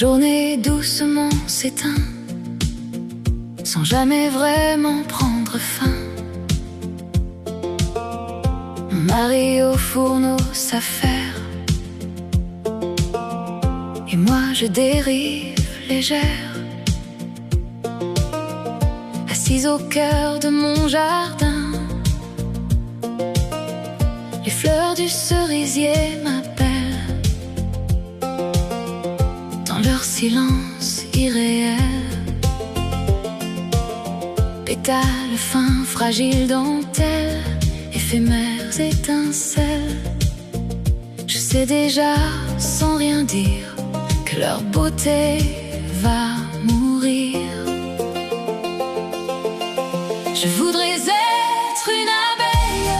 journée doucement s'éteint, sans jamais vraiment prendre fin. Mon mari au fourneau s'affaire, et moi je dérive légère, assise au cœur de mon jardin. Les fleurs du cerisier m'appellent, dans leur silence irréel. Pétales fins, fragiles dentelles, éphémères étincelles. Je sais déjà, sans rien dire, que leur beauté va mourir. Je voudrais être une abeille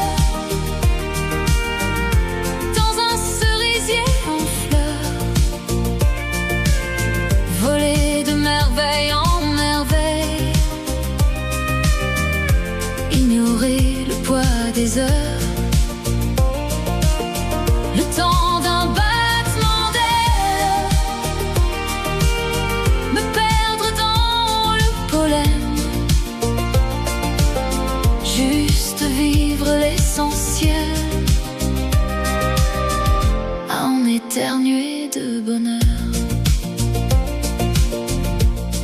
dans un cerisier en fleurs, voler de merveille en merveille, ignorer le poids des heures, le temps d'un battement d'aile, me perdre dans le pollen, juste vivre l'essentiel, à en éternuer de bonheur.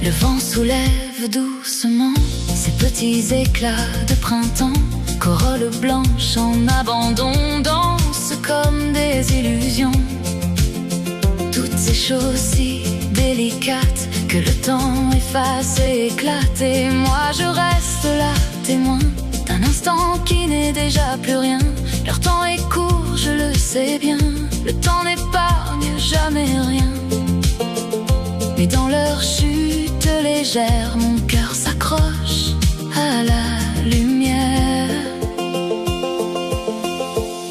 Le vent soulève doucement ces petits éclats de printemps, corolles blanches en abandon dansent comme des illusions. Toutes ces choses si délicates que le temps efface et éclate, et moi je reste là, témoin d'un instant qui n'est déjà plus rien. Leur temps est court, je le sais bien, le temps n'épargne jamais rien. Mais dans leur chute légère, mon cœur s'accroche à la lumière.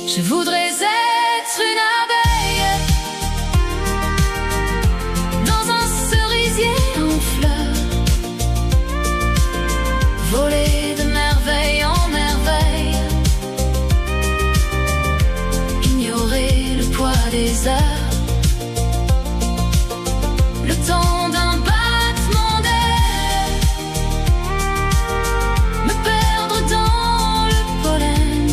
Je voudrais être une abeille dans un cerisier en fleurs, voler de merveille en merveille, ignorer le poids des heures, le temps d'un battement d'aile, me perdre dans le pollen,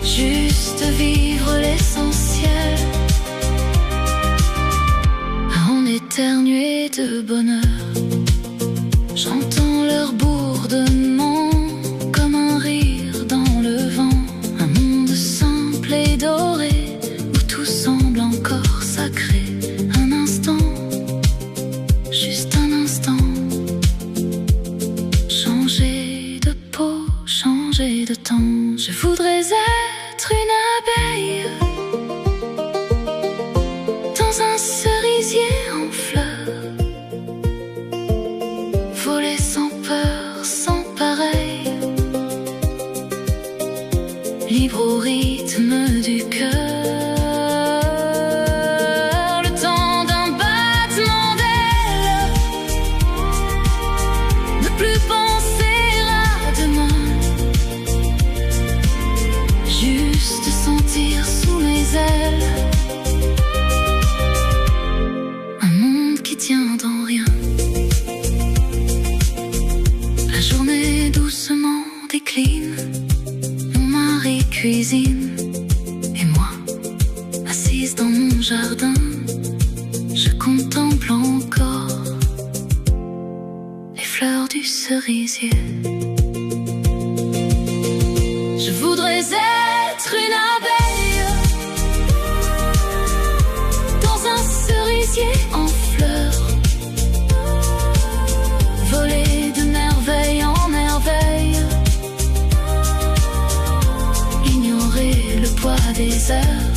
juste vivre l'essentiel, à en éternuer de bonheur. J'entends leur bourdonnement comme un rire dans le vent, un monde simple et doré où tout semble encore sacré. Un instant, juste un instant, changer de peau, changer de temps. Je voudrais être une abeille dans un cerisier en fleurs, voler sans peur, sans pareil, libre au rythme du cœur, le temps d'un battement d'aile, ne plus penser à demain, juste sentir sous mes ailes un monde qui tient dans rien. La journée doucement décline, mon mari cuisine, et moi, assise dans mon jardin, je contemple encore les fleurs du cerisier. Je voudrais être une abeille dans un cerisier en fleurs, voler de merveille en merveille, ignorer le poids des heures,